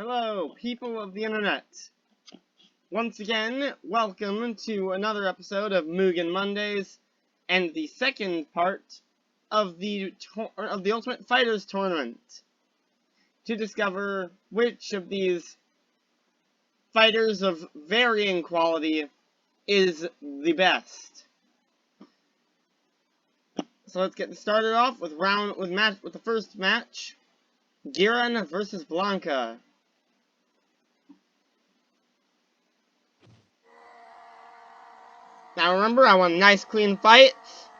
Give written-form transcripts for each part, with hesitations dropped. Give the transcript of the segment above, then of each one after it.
Hello, people of the internet. Once again, welcome to another episode of M.U.G.E.N Mondays, and the second part of the Ultimate Fighters Tournament, to discover which of these fighters of varying quality is the best. So let's get started off with the first match, M.U.G.E.N versus Blanka. Now remember, I want a nice clean fight,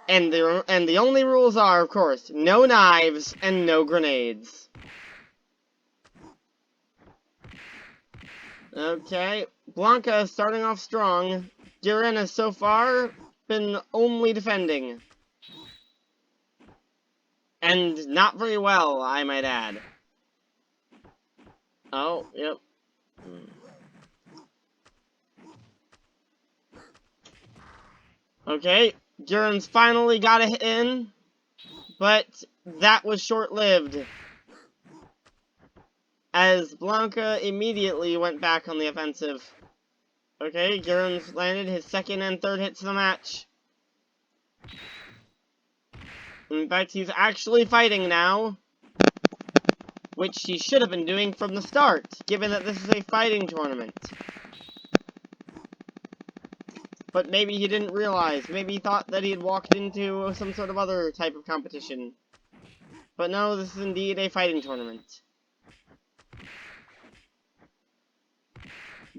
and the only rules are, of course, no knives and no grenades. Okay, Blanka is starting off strong. M.U.G.E.N has so far been only defending. And not very well, I might add. Oh, yep. Okay, M.U.G.E.N's finally got a hit in, but that was short-lived, as Blanka immediately went back on the offensive. Okay, M.U.G.E.N's landed his second and third hits of the match. In fact, he's actually fighting now, which he should have been doing from the start, given that this is a fighting tournament. But maybe he didn't realize. Maybe he thought that he had walked into some sort of other type of competition. But no, this is indeed a fighting tournament.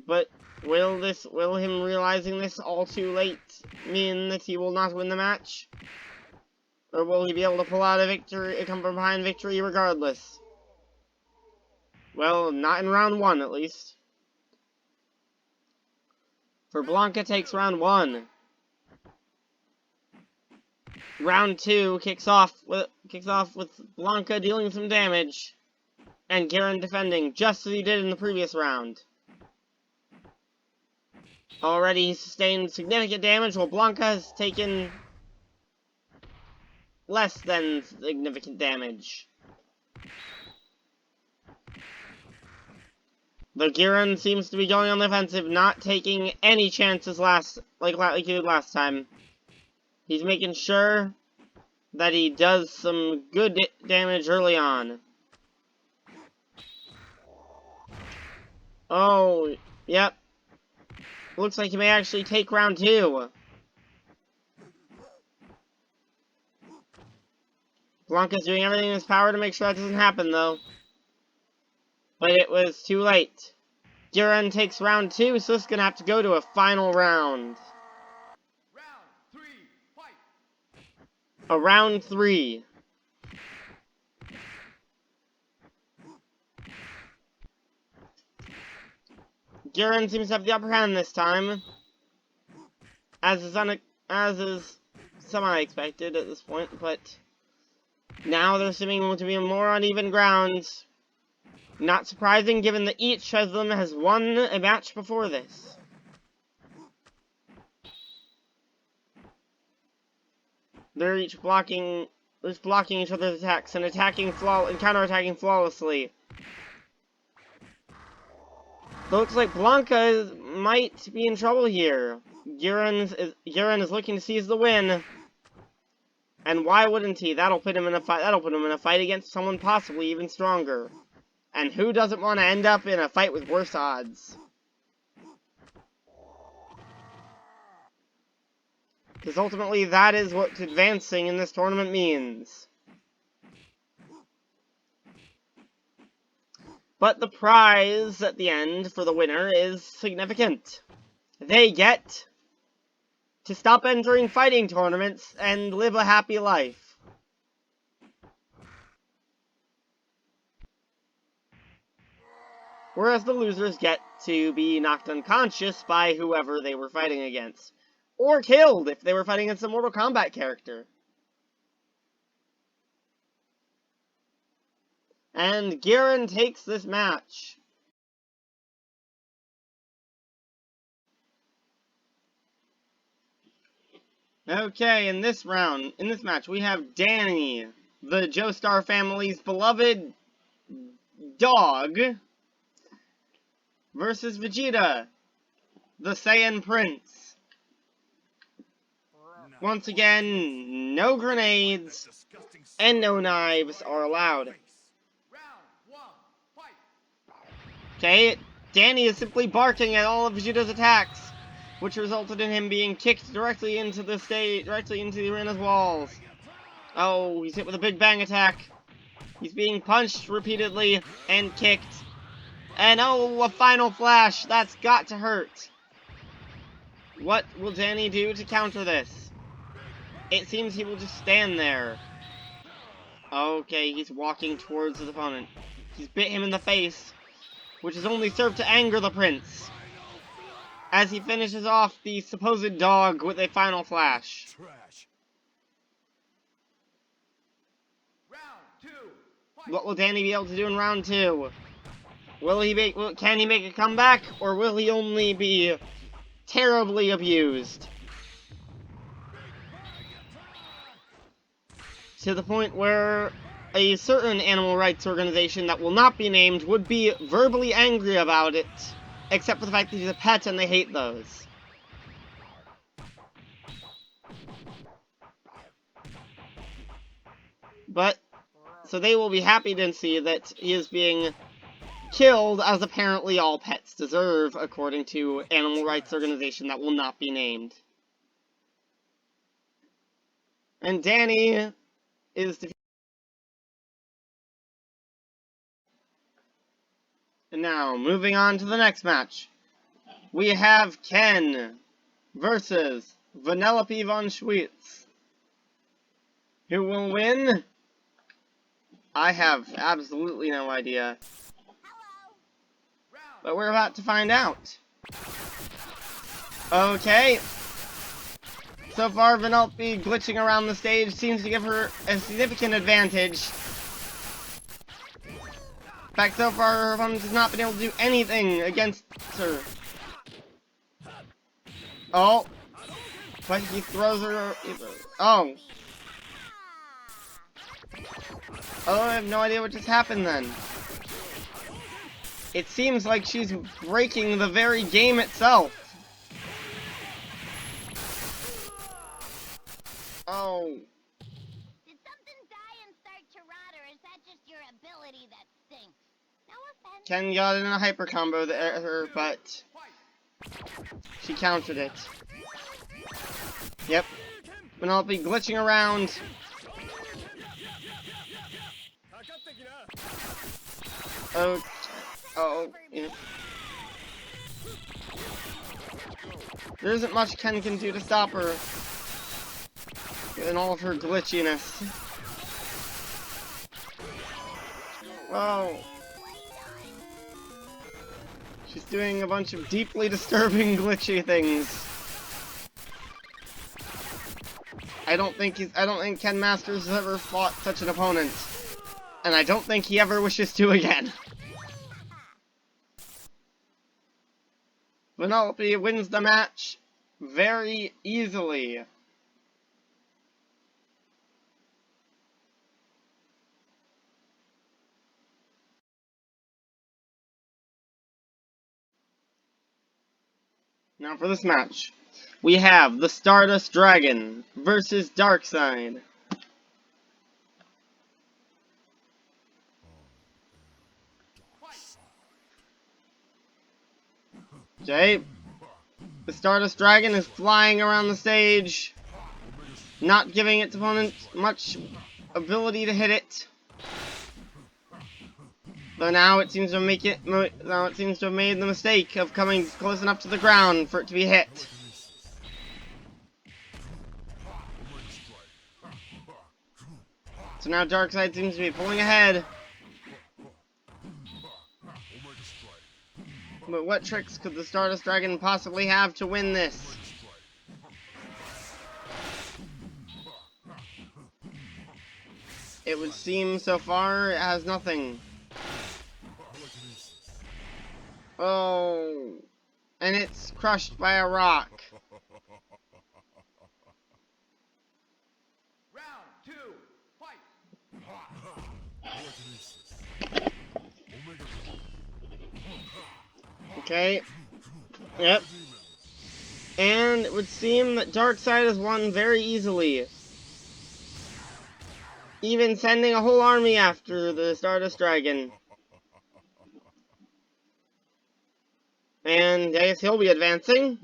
But will him realizing this all too late mean that he will not win the match? Or will he be able to pull out a come from behind victory regardless? Well, not in round one, at least. For Blanka takes round one. Round two kicks off with Blanka dealing some damage, and M.U.G.E.N defending just as he did in the previous round. Already he sustained significant damage, while Blanka has taken less than significant damage. Though M.U.G.E.N seems to be going on the offensive, not taking any chances like he did last time. He's making sure that he does some good damage early on. Oh, yep. Looks like he may actually take round two. Blanka's doing everything in his power to make sure that doesn't happen, though. But it was too late. M.U.G.E.N takes round two, so it's gonna have to go to a final round. Round three, fight! A round three. M.U.G.E.N seems to have the upper hand this time, as is semi-expected at this point, but now they're seeming to be on more uneven grounds. Not surprising, given that each of them has won a match before this. They're each blocking each other's attacks and counterattacking flawlessly. It looks like Blanka might be in trouble here. M.U.G.E.N is looking to seize the win. And why wouldn't he? That'll put him in a fight against someone possibly even stronger. And who doesn't want to end up in a fight with worse odds? Because ultimately that is what advancing in this tournament means. But the prize at the end for the winner is significant. They get to stop entering fighting tournaments and live a happy life. Whereas the losers get to be knocked unconscious by whoever they were fighting against. Or killed if they were fighting against a Mortal Kombat character. And M.U.G.E.N takes this match. Okay, in this match, we have Danny, the Joestar family's beloved dog, versus Vegeta, the Saiyan Prince. Once again, no grenades and no knives are allowed. Round 1, fight! Okay, Danny is simply barking at all of Vegeta's attacks, which resulted in him being kicked directly into the arena's walls. Oh, he's hit with a Big Bang attack. He's being punched repeatedly and kicked. And oh, a final flash. That's got to hurt. What will Danny do to counter this? It seems he will just stand there. Okay, he's walking towards his opponent. He's bit him in the face, which has only served to anger the prince, as he finishes off the supposed dog with a final flash. Round 2, fight! What will Danny be able to do in round 2? Can he make a comeback, or will he only be terribly abused? To the point where a certain animal rights organization that will not be named would be verbally angry about it, except for the fact that he's a pet and they hate those. But, so they will be happy to see that he is being killed, as apparently all pets deserve, according to animal rights organization that will not be named. And Danny is defeated. And now, moving on to the next match. We have Ken versus Vanellope von Schweetz. Who will win? I have absolutely no idea. But we're about to find out. Okay. So far, Vanellope glitching around the stage seems to give her a significant advantage. In fact, so far, her opponent has not been able to do anything against her. Oh. But he throws her... Oh. Oh, I have no idea what just happened then. It seems like she's breaking the very game itself. Oh. Did something die and start to rot, or is that just your ability that stinks? No offense. Ken got in a hyper combo there, but she countered it. Yep. Vanellope glitching around. Oh. Oh. Yeah. There isn't much Ken can do to stop her. In all of her glitchiness. Whoa. She's doing a bunch of deeply disturbing glitchy things. I don't think Ken Masters has ever fought such an opponent. And I don't think he ever wishes to again. Vanellope wins the match very easily. Now for this match, we have the Stardust Dragon versus Darkseid. Okay, the Stardust Dragon is flying around the stage, not giving its opponent much ability to hit it. Though now it seems to make it. Now it seems to have made the mistake of coming close enough to the ground for it to be hit. So now Darkseid seems to be pulling ahead. But what tricks could the Stardust Dragon possibly have to win this? It would seem so far it has nothing. Oh, and it's crushed by a rock. Round 2, fight! Okay. Yep. And it would seem that Darkseid has won very easily. Even sending a whole army after the Stardust Dragon. And I guess he'll be advancing.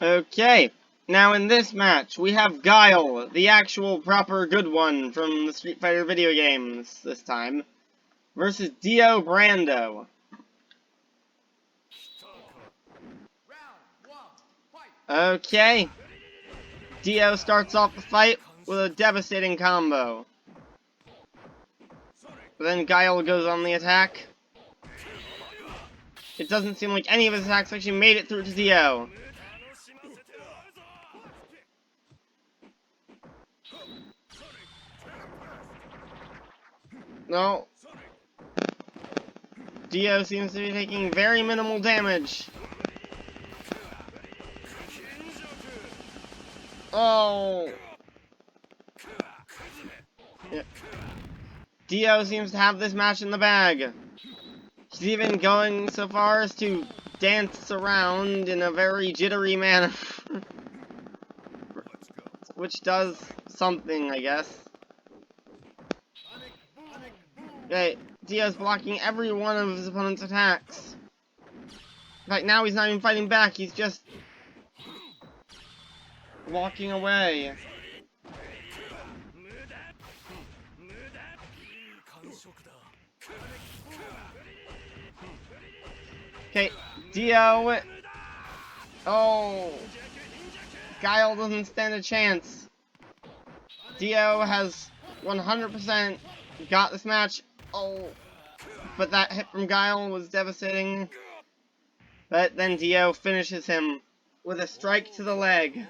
Okay. Now in this match, we have Guile, the actual proper good one from the Street Fighter video games this time, versus Dio Brando. Okay. Dio starts off the fight with a devastating combo. But then Guile goes on the attack. It doesn't seem like any of his attacks actually made it through to Dio. No. Dio seems to be taking very minimal damage. Oh. Yeah. Dio seems to have this match in the bag. He's even going so far as to dance around in a very jittery manner. Which does something, I guess. Okay, Dio's blocking every one of his opponent's attacks. In fact, now he's not even fighting back, he's just walking away. Okay, Dio. Oh. Guile doesn't stand a chance. Dio has 100% got this match. Oh. But that hit from Guile was devastating. But then Dio finishes him with a strike to the leg.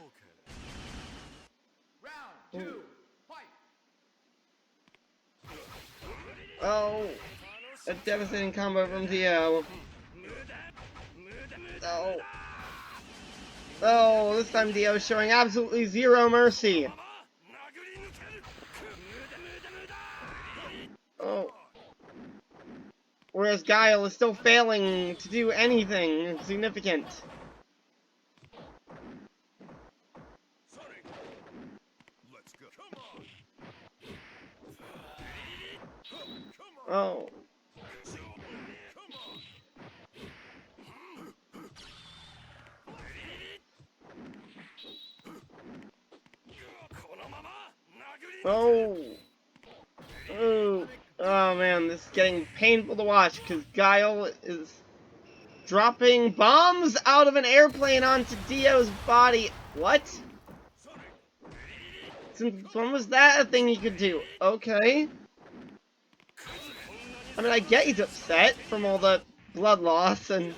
Oh. A devastating combo from Dio. Oh. Oh, this time Dio showing absolutely zero mercy. Oh. Whereas Guile is still failing to do anything significant. Oh. Oh. Oh. Oh man, this is getting painful to watch because Guile is dropping bombs out of an airplane onto Dio's body. What? Since when was that a thing he could do? Okay. I mean, I get he's upset from all the blood loss and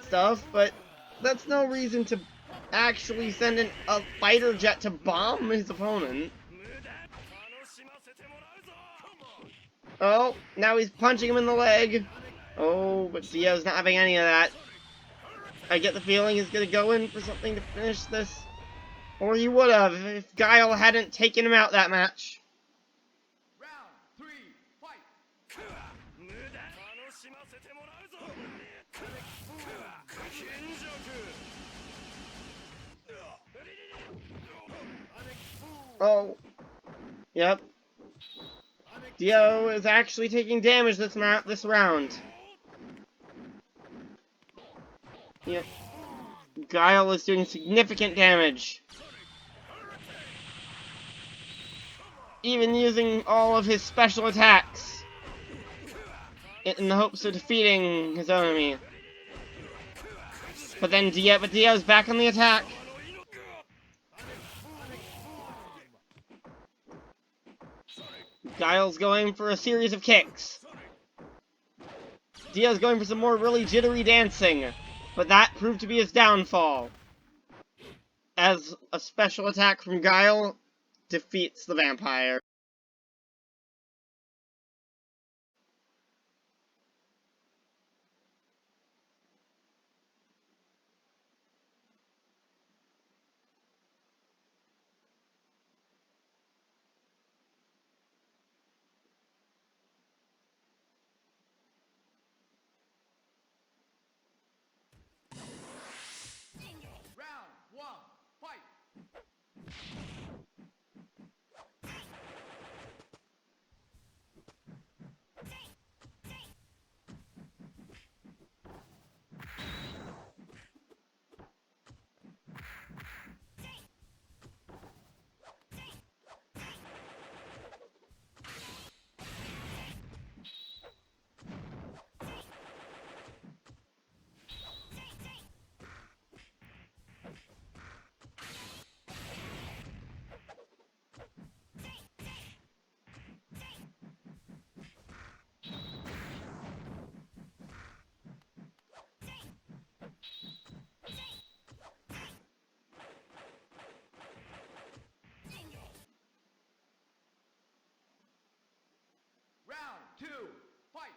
stuff, but that's no reason to actually send in a fighter jet to bomb his opponent. Oh, now he's punching him in the leg. Oh, but Dio's not having any of that. I get the feeling he's gonna go in for something to finish this. Or he would have if Guile hadn't taken him out that match. Oh. Yep. Dio is actually taking damage this round. Yep. Guile is doing significant damage. Even using all of his special attacks. In the hopes of defeating his enemy. But then Dio's back on the attack. Guile's going for a series of kicks. Dio's going for some more really jittery dancing. But that proved to be his downfall. As a special attack from Guile defeats the vampire. Round two, fight!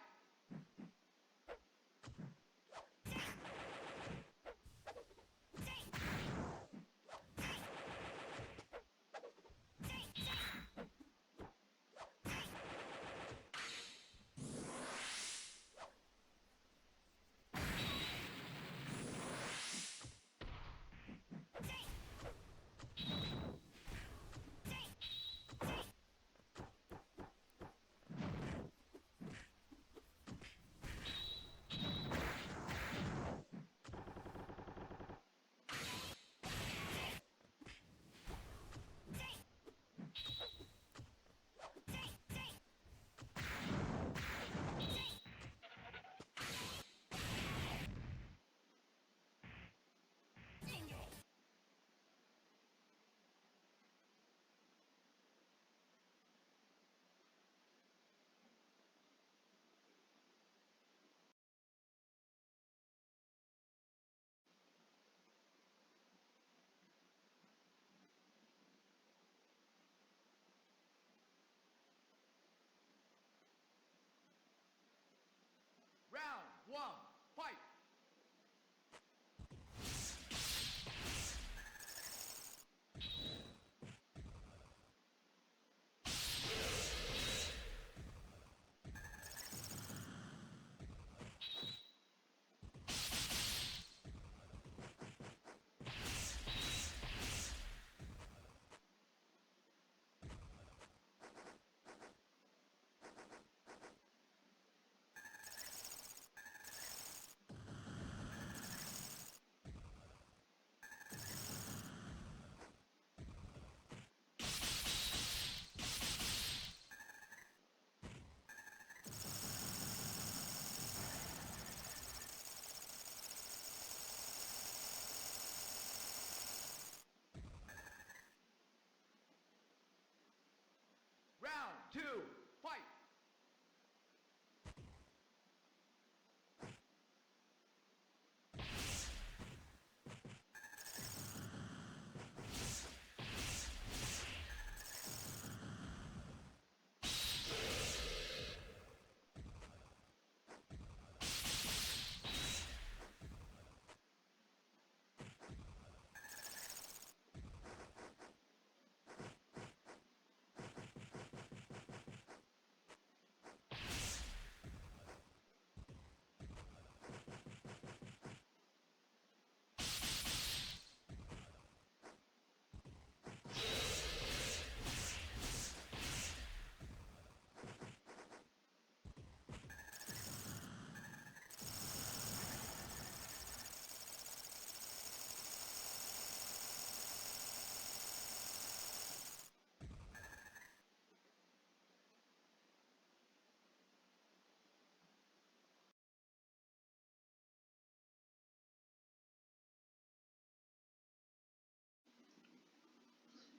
Round one, fight! Round two, fight!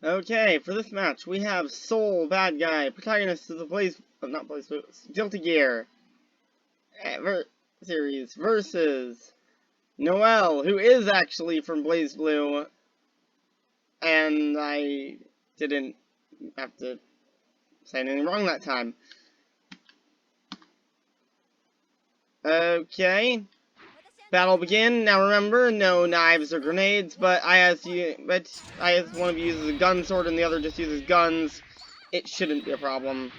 Okay, for this match, we have Soul, bad guy, protagonist of the Guilty Gear series, versus Noelle, who is actually from Blaze Blue, and I didn't have to say anything wrong that time. Okay. Battle begin. Now remember, no knives or grenades, but as one of you uses a gun sword and the other just uses guns, it shouldn't be a problem.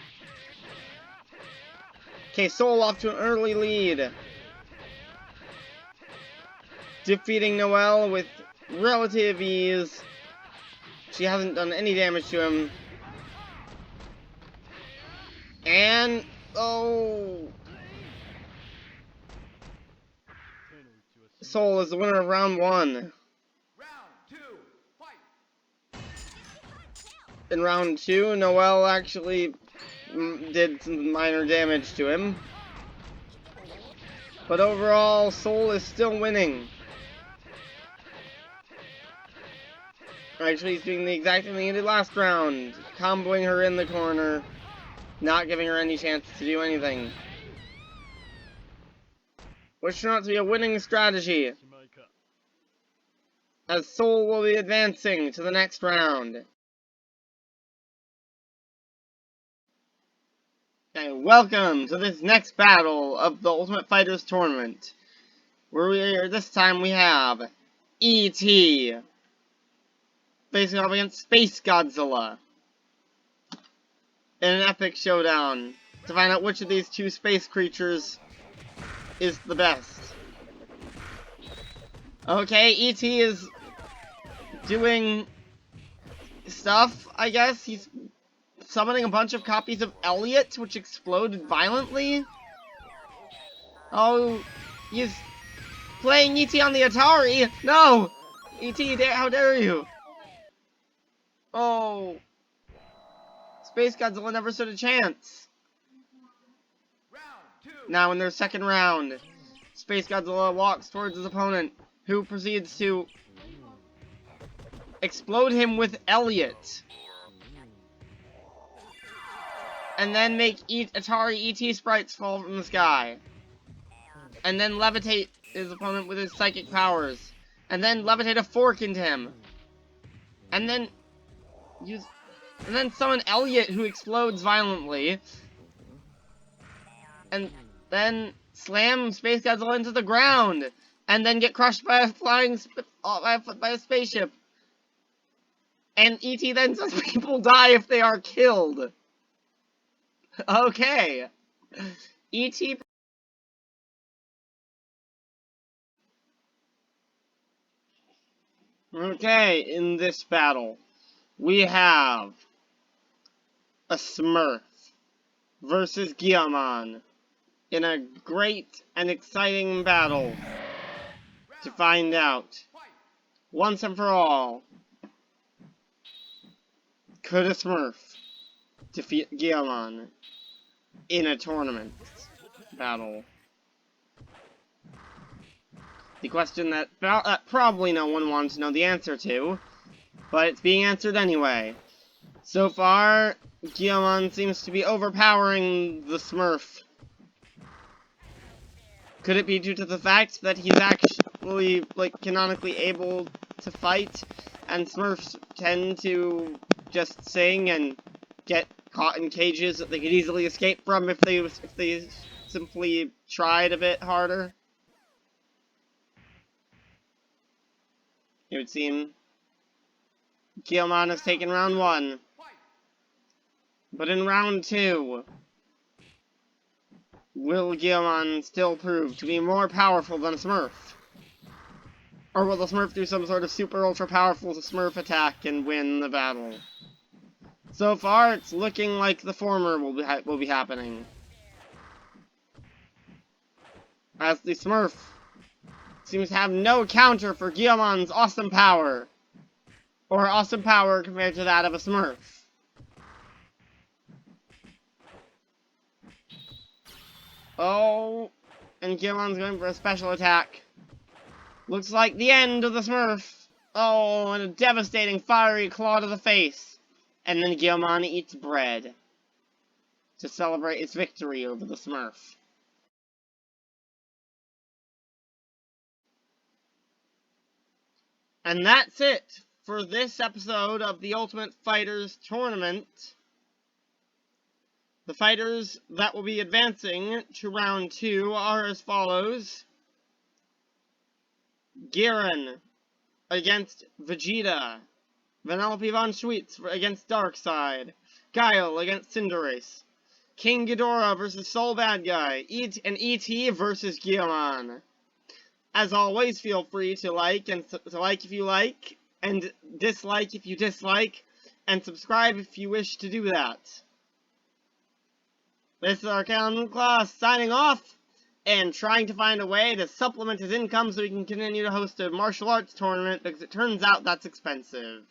Okay, Soul off to an early lead. Defeating Noelle with relative ease. She hasn't done any damage to him. And... oh... Soul is the winner of round 1. Round 2, fight! In round 2, Noelle actually did some minor damage to him. But overall, Soul is still winning. Actually, he's doing the exact thing he did last round. Comboing her in the corner. Not giving her any chance to do anything. Which turned out to be a winning strategy. As Soul will be advancing to the next round. And welcome to this next battle of the Ultimate Fighters Tournament. This time we have E.T. facing off against Space Godzilla. In an epic showdown to find out which of these two space creatures is the best. Okay, E.T. is doing stuff, I guess. He's summoning a bunch of copies of Elliot, which exploded violently. Oh, he's playing E.T. on the Atari. No! E.T., how dare you? Oh. Space Godzilla never stood a chance. Round 2, Now in their second round, Space Godzilla walks towards his opponent, who proceeds to explode him with Elliot. And then make Atari E.T. sprites fall from the sky. And then levitate his opponent with his psychic powers. And then levitate a fork into him. And then summon Elliot, who explodes violently. And then slam Space Godzilla into the ground. And then get crushed by a flying by a spaceship. And E.T. then says people die if they are killed. Okay. E.T. Okay, in this battle, we have a Smurf versus Ge-Man in a great and exciting battle to find out, once and for all, could a Smurf defeat Ge-Man in a tournament battle? The question that probably no one wants to know the answer to, but it's being answered anyway. So far, Ge-Man seems to be overpowering the Smurf. Could it be due to the fact that he's actually, canonically able to fight, and Smurfs tend to just sing and get caught in cages that they could easily escape from if they simply tried a bit harder? It would seem Ge-Man has taken round 1. But in round 2, will Ge-Man still prove to be more powerful than a Smurf? Or will the Smurf do some sort of super ultra powerful Smurf attack and win the battle? So far, it's looking like the former will be happening. As the Smurf seems to have no counter for Ge-Man's awesome power. Or awesome power compared to that of a Smurf. Oh, and Ge-Man's going for a special attack. Looks like the end of the Smurf. Oh, and a devastating fiery claw to the face. And then Ge-Man eats bread to celebrate its victory over the Smurf. And that's it for this episode of the Ultimate Fighters Tournament. The fighters that will be advancing to round 2 are as follows. M.U.G.E.N against Vegeta. Vanellope Von Schweetz against Darkseid. Guile against Cinderace. King Ghidorah versus Soul Bad Guy. And E.T. versus Ge-Man. As always, feel free to like if you like, And dislike if you dislike, and subscribe if you wish to do that. This is our Callan Claus signing off, and trying to find a way to supplement his income so he can continue to host a martial arts tournament, because it turns out that's expensive.